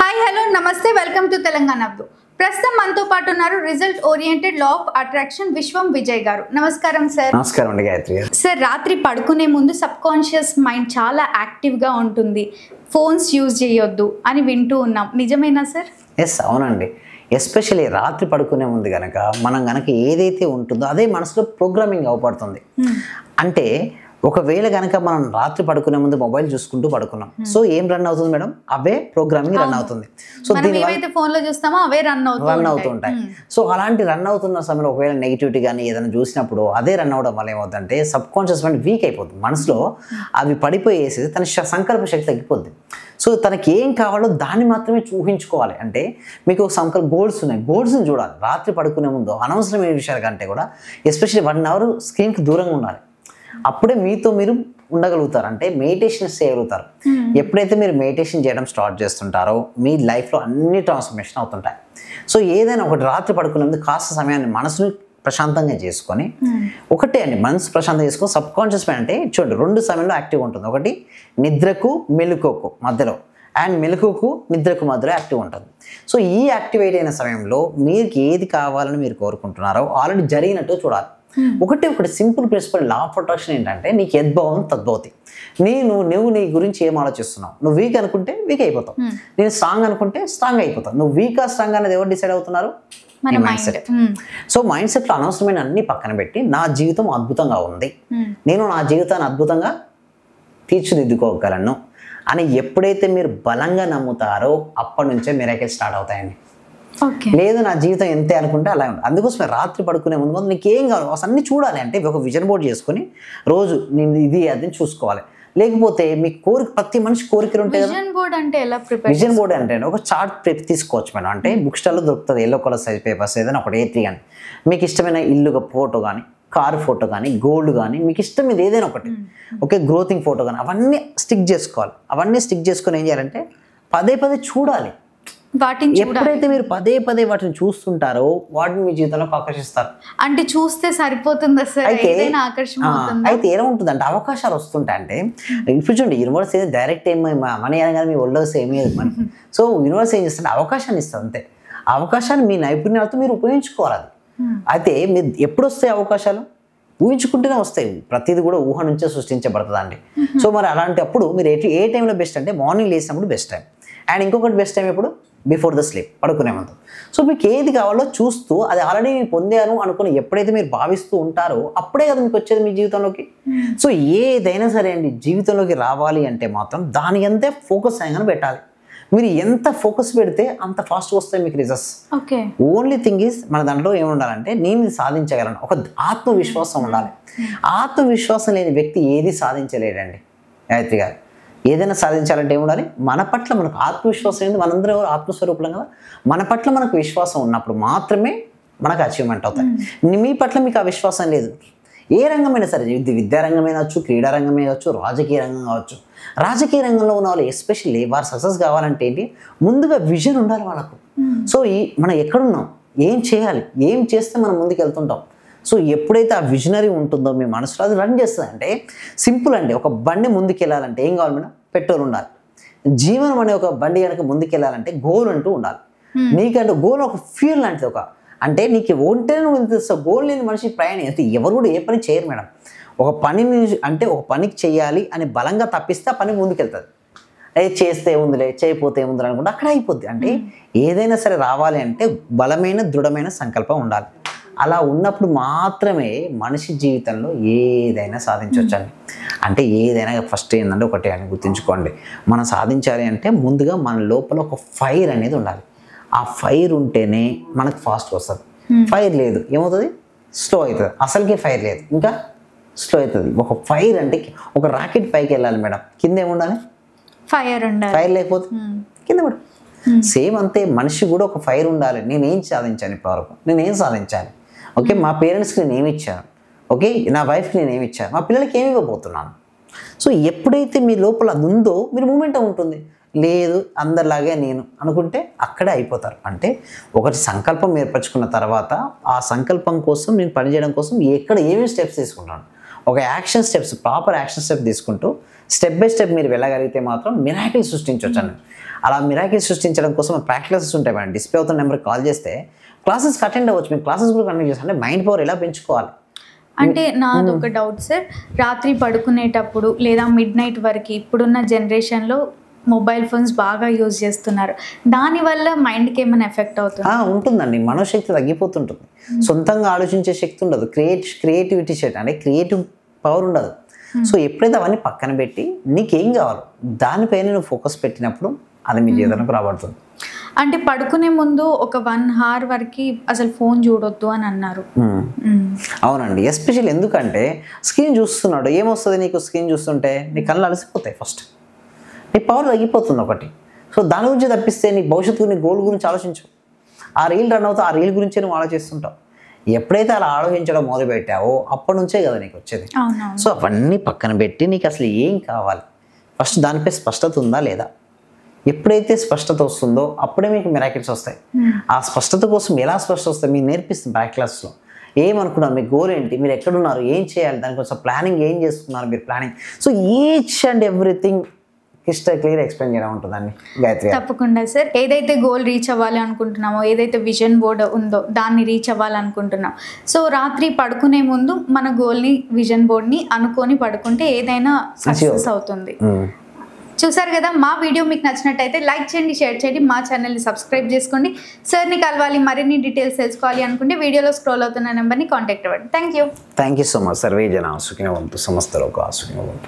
Hi hello నమస్తే welcome to Telangana అవ్దు. ప్రస్తుతం మనతో పాటు ఉన్నారు result oriented law of attraction విశ్వం విజయ్ గారు. నమస్కారం సార్. నమస్కారం అండి గాయత్రి గారు. సార్, రాత్రి పడుకునే ముందు సబ్ కాన్షియస్ మైండ్ చాలా యాక్టివ్గా ఉంటుంది, ఫోన్స్ యూజ్ చేయొద్దు అని వింటూ ఉన్నాం, నిజమేనా సార్? ఎస్, అవునండి. ఎస్పెషల్లీ రాత్రి పడుకునే ముందు కనుక మనం కనుక ఏదైతే ఉంటుందో అదే మనసులో ప్రోగ్రామింగ్ అవపడుతుంది. అంటే ఒకవేళ కనుక మనం రాత్రి పడుకునే ముందు మొబైల్ చూసుకుంటూ పడుకున్నాం, సో ఏం రన్ అవుతుంది మేడం? అవే ప్రోగ్రామింగ్ రన్ అవుతుంది. సో ఏవైతే ఫోన్ లో చూస్తామో అవే రన్ అవుతుంటాయి. సో అలాంటి రన్ అవుతున్న సమయంలో ఒకవేళ నెగిటివిటీ కానీ ఏదైనా చూసినప్పుడు అదే రన్ అవడం వల్ల ఏమవుతుందంటే సబ్ కాన్షియస్ మైండ్ వీక్ అయిపోతుంది. మనసులో అవి పడిపోయేసి తన సంకల్ప శక్తి తగ్గిపోద్ది. సో తనకి ఏం కావాలో దాన్ని మాత్రమే ఊహించుకోవాలి. అంటే మీకు సంకల్ప గోల్స్ ఉన్నాయి, గోల్స్ని చూడాలి. రాత్రి పడుకునే ముందు అనవసరమైన విషయాల కంటే కూడా ఎస్పెషల్లీ 1 అవర్ స్క్రీన్కి దూరంగా ఉండాలి. అప్పుడే మీతో మీరు ఉండగలుగుతారు, అంటే మెడిటేషన్ చేయగలుగుతారు. ఎప్పుడైతే మీరు మెడిటేషన్ చేయడం స్టార్ట్ చేస్తుంటారో మీ లైఫ్లో అన్ని ట్రాన్స్ఫర్మేషన్ అవుతుంటాయి. సో ఏదైనా ఒకటి రాత్రి పడుకునే ముందు కాస్త సమయాన్ని మనసుని ప్రశాంతంగా చేసుకొని ఒకటే అండి, మనసు ప్రశాంతంగా చేసుకొని సబ్ కాన్షియస్ మైండ్ అంటే చూడండి 2 సమయంలో యాక్టివ్గా ఉంటుంది. ఒకటి నిద్రకు మెలకువకు మధ్యలో, అండ్ మెలకువకు నిద్రకు మధ్యలో యాక్టివ్ ఉంటుంది. సో ఈ యాక్టివేట్ అయిన సమయంలో మీకు ఏది కావాలని మీరు కోరుకుంటున్నారో ఆల్రెడీ జరిగినట్టు చూడాలి. ఒకటి simple principal law of attraction ఏంటంటే నీకు యద్భవం తద్భవతి. నువ్వు నీ గురించి ఏం ఆలోచిస్తున్నావు? నువ్వు వీక్ అనుకుంటే వీక్ అయిపోతావు, నేను స్ట్రాంగ్ అనుకుంటే స్ట్రాంగ్ అయిపోతావు. నువ్వు వీకా స్ట్రాంగ్ అనేది ఎవరు డిసైడ్ అవుతున్నారు? Mind set. సో మైండ్ సెట్లో అనవసరమైన అన్ని పక్కన పెట్టి నా జీవితం అద్భుతంగా ఉంది, నేను నా జీవితాన్ని అద్భుతంగా తీర్చిదిద్దుకోగలను అని ఎప్పుడైతే మీరు బలంగా నమ్ముతారో అప్పటి నుంచే మిరాకిల్స్ స్టార్ట్ అవుతాయండి. లేదు నా జీవితం ఎంతే అనుకుంటే అలా ఉంటుంది. అందుకోసమే రాత్రి పడుకునే ముందు నీకు ఏం కావాలి అన్నీ చూడాలి. అంటే ఒక విజన్ బోర్డ్ చేసుకుని రోజు నేను ఇది అది చూసుకోవాలి. లేకపోతే మీ కోరిక, ప్రతి మనిషి కోరికలు ఉంటాయి కదా. విజన్ బోర్డ్ అంటే ఒక చార్ట్ పేపర్ తీసుకోవచ్చు మేడం. అంటే బుక్ స్టాల్లో దొరుకుతుంది, ఎల్లో కలర్ సైజ్ పేపర్స్ ఏదైనా ఒకటి A3 కానీ, మీకు ఇష్టమైన ఇల్లు ఫోటో కానీ, కారు ఫోటో కానీ, గోల్డ్ కానీ, మీకు ఇష్టం ఇది ఏదైనా ఒకటి, ఓకే, గ్రోతింగ్ ఫోటో కానీ, అవన్నీ స్టిక్ చేసుకోవాలి. అవన్నీ స్టిక్ చేసుకొని ఏం చేయాలంటే పదే చూడాలి. ఎప్పుడైతే మీరు పదే వాటిని చూస్తుంటారో వాటిని మీ జీవితంలో ఆకర్షిస్తారు. అంటే చూస్తే సరిపోతుంది. అయితే ఎలా ఉంటుంది అంటే అవకాశాలు వస్తుంటాయి. అంటే ఇప్పుడు చూడండి, యూనివర్స్ ఏదో డైరెక్ట్ ఏమో మనీ అనగానే మీ ఒళ్ళో ఏమీ మన. సో యూనివర్స్ ఏం చేస్తుంది? అవకాశాన్ని ఇస్తుంది అంతే. అవకాశాన్ని మీ నైపుణ్యాలతో మీరు ఉపయోగించుకోవాలి. అయితే మీరు ఎప్పుడు వస్తాయి అవకాశాలు? ఊహించుకుంటూనే వస్తాయి. ప్రతిదీ కూడా ఊహ నుంచే సృష్టించబడుతుందండి. సో మరి అలాంటి అప్పుడు మీరు ఏ టైంలో బెస్ట్ అంటే మార్నింగ్ లేసినప్పుడు బెస్ట్ టైం, అండ్ ఇంకొకటి బెస్ట్ టైం ఎప్పుడు? బిఫోర్ ద స్లీప్, పడుకునే ముందు. సో మీకు ఏది కావాలో చూస్తూ అది ఆల్రెడీ పొందాను అనుకుని ఎప్పుడైతే మీరు భావిస్తూ ఉంటారో అప్పుడే కదా మీకు వచ్చేది మీ జీవితంలోకి. సో ఏదైనా సరే అండి జీవితంలోకి రావాలి అంటే మాత్రం దాని అంతే ఫోకస్ అయ్యాలని పెట్టాలి. మీరు ఎంత ఫోకస్ పెడితే అంత ఫాస్ట్గా వస్తాయి మీకు రిజల్ట్స్. ఓన్లీ థింగ్ ఈజ్ మన దాంట్లో ఏముండాలంటే నేను ఇది సాధించగలను, ఒక ఆత్మవిశ్వాసం ఉండాలి. ఆత్మవిశ్వాసం లేని వ్యక్తి ఏది సాధించలేడండి గాయత్రి గారు. ఏదైనా సాధించాలంటే ఏముండాలి? మన పట్ల మనకు ఆత్మవిశ్వాసం ఏంది? మనందరూ ఎవరు ఆత్మస్వరూపులం కదా. మన పట్ల మనకు విశ్వాసం ఉన్నప్పుడు మాత్రమే మనకు అచీవ్మెంట్ అవుతాయి. మీ పట్ల మీకు ఆ విశ్వాసం లేదు, ఏ రంగమైనా సరే, విద్యారంగమే కావచ్చు, క్రీడారంగమే కావచ్చు, రాజకీయ రంగం కావచ్చు. రాజకీయ రంగంలో ఉన్న వాళ్ళు ఎస్పెషల్లీ వారు సక్సెస్ కావాలంటే ఏంటి? ముందుగా విజన్ ఉండాలి వాళ్ళకు. సో మనం ఎక్కడున్నాం, ఏం చేయాలి, ఏం చేస్తే మనం ముందుకు వెళ్తుంటాం. సో ఎప్పుడైతే ఆ విజనరీ ఉంటుందో మీ మనసులో అది రన్ చేస్తుంది. అంటే సింపుల్ అండి, ఒక బండి ముందుకు వెళ్ళాలంటే ఏం కావాలి మేడం? పెట్రోల్ ఉండాలి. జీవనం అనే ఒక బండి కనుక ముందుకు వెళ్ళాలంటే గోల్ అంటూ ఉండాలి. నీకంటే గోల్ ఒక ఫ్యూల్ లాంటిది. అంటే నీకు ఒంటే నువ్వు ఇంత గోల్ లేని మనిషి ప్రయాణం అయితే ఎవరు కూడా ఏ పని చేయరు మేడం. ఒక పనిని అంటే ఒక పనికి చేయాలి అని బలంగా తప్పిస్తే ఆ పని ముందుకెళ్తుంది. చేస్తే ఉందిలే, చేయకపోతే ఏముందిలే అనుకుంటే అక్కడ అయిపోద్ది. అంటే ఏదైనా సరే రావాలి అంటే బలమైన దృఢమైన సంకల్పం ఉండాలి. అలా ఉన్నప్పుడు మాత్రమే మనిషి జీవితంలో ఏదైనా సాధించవచ్చండి. అంటే ఏదైనా ఫస్ట్ ఏంటంటే ఒకటే అని గుర్తుంచుకోండి, మనం సాధించాలి అంటే ముందుగా మన లోపల ఒక ఫైర్ అనేది ఉండాలి. ఆ ఫైర్ ఉంటేనే మనకు ఫాస్ట్ వస్తుంది. ఫైర్ లేదు ఏమవుతుంది? స్లో అవుతుంది. అసలుకే ఫైర్ లేదు, ఇంకా స్లో అవుతుంది. ఒక ఫైర్ అంటే ఒక రాకెట్ పైకి వెళ్ళాలి మేడం, కింద ఏముండాలి? ఫైర్ ఉండాలి. ఫైర్ లేకపోతే కింద పడు. సేమ్ అంతే, మనిషి కూడా ఒక ఫైర్ ఉండాలి. నేనేం సాధించాను ఇప్పటివరకు, నేనేం సాధించాలి, ఓకే, మా పేరెంట్స్కి నేను ఏమి ఇచ్చాను, ఓకే, నా వైఫ్కి నేను ఏమి ఇచ్చాను, మా పిల్లలకి ఏమి ఇవ్వబోతున్నాను. సో ఎప్పుడైతే మీ లోపల అది ఉందో మీరు మూమెంటం ఉంటుంది. లేదు అందరిలాగే నేను అనుకుంటే అక్కడే అయిపోతారు. అంటే ఒకటి సంకల్పం ఏర్పరచుకున్న తర్వాత ఆ సంకల్పం కోసం నేను పనిచేయడం కోసం ఎక్కడ ఏమేమి స్టెప్స్ తీసుకుంటాను, ఒక action steps, proper action step తీసుకుంటూ స్టెప్ బై స్టెప్ మీరు వెళ్ళగలిగితే మాత్రం మిరాకిల్ సృష్టించవచ్చు అని. అలా మిరాకిల్ సృష్టించడం కోసం ప్రాక్టీసెస్ ఉంటాయి మేడం. డిస్ప్లే అవుతున్న నెంబర్కి కాల్ చేస్తే క్లాసెస్కి అటెండ్ అవ్వచ్చు. మీరు క్లాసెస్ కూడా కండక్ట్ చేస్తే అంటే మైండ్ పవర్ ఎలా పెంచుకోవాలి. అంటే నాది ఒక డౌట్ సార్, రాత్రి పడుకునేటప్పుడు లేదా మిడ్ నైట్ వరకు ఇప్పుడున్న జనరేషన్లో మొబైల్ ఫోన్స్ బాగా యూజ్ చేస్తున్నారు, దానివల్ల మైండ్కి ఏమైనా ఎఫెక్ట్ అవుతుంది? ఉంటుందండి. మనోశక్తి తగ్గిపోతుంటుంది. సొంతంగా ఆలోచించే శక్తి ఉండదు. క్రియేటివిటీ శక్తి అంటే క్రియేటివ్ పవర్ ఉండదు. సో ఎప్పుడైతే అవన్నీ పక్కన పెట్టి నీకేం కావాలో దానిపైన నువ్వు ఫోకస్ పెట్టినప్పుడు అది మీ జీవితానికి రాబడుతుంది. అంటే పడుకునే ముందు ఒక 1 hour వరకు అసలు ఫోన్ చూడొద్దు అని అన్నారు. అవునండి. ఎస్పెషల్ ఎందుకంటే స్క్రీన్ చూస్తున్నాడు, ఏమొస్తుంది నీకు? స్క్రీన్ చూస్తుంటే నీ కళ్ళు అలసిపోతాయి. ఫస్ట్ నీ పవర్ తగ్గిపోతుంది ఒకటి. సో దాని గురించి తప్పిస్తే నీ భవిష్యత్తు నీ గోల్ గురించి ఆలోచించు. ఆ రీల్ రన్ అవుతా, ఆ రీల్ గురించే నువ్వు ఆలోచిస్తుంటావు. ఎప్పుడైతే అలా ఆలోచించడం మొదలుపెట్టావో అప్పటి నుంచే కదా నీకు వచ్చేది. సో అవన్నీ పక్కన పెట్టి నీకు అసలు ఏం కావాలి, ఫస్ట్ దానిపై స్పష్టత ఉందా లేదా? ఎప్పుడైతే స్పష్టత వస్తుందో అప్పుడే మీకు మిరాకిల్స్ వస్తాయి. ఆ స్పష్టత కోసం ఎలా స్పష్టత వస్తాయి మీకు నేర్పిస్తుంది బ్యాక్ క్లాస్లో. ఏమనుకున్నారు, మీ గోల్ ఏంటి, మీరు ఎక్కడున్నారు, ఏం చేయాలి, దానికోసం ప్లానింగ్ ఏం చేసుకున్నారు మీరు planning. So each and everything clear explain చేయడం ఉంటుందండి గాయత్రి. తప్పకుండా సార్. ఏదైతే గోల్ రీచ్ అవ్వాలి అనుకుంటున్నామో, ఏదైతే విజన్ బోర్డ్ ఉందో దాన్ని రీచ్ అవ్వాలనుకుంటున్నాం. సో రాత్రి పడుకునే ముందు మన గోల్ని, విజన్ బోర్డ్ని అనుకొని పడుకుంటే ఏదైనా సక్సెస్ అవుతుంది. చూసారు కదా, మా వీడియో మీకు నచ్చినట్టయితే లైక్ చేయండి, షేర్ చేయండి, మా ఛానల్ని సబ్స్క్రైబ్ చేసుకోండి. సార్ని కలవాలి, మరిన్ని డీటెయిల్స్ తెలుసుకోవాలి అనుకుంటే వీడియోలో స్క్రోల్ అవుతున్న నెంబర్ని కాంటాక్ట్ అవ్వండి. Thank you so much. Survey జన సుఖినో భవంతు, సమస్త లోకా సుఖినో భవంతు.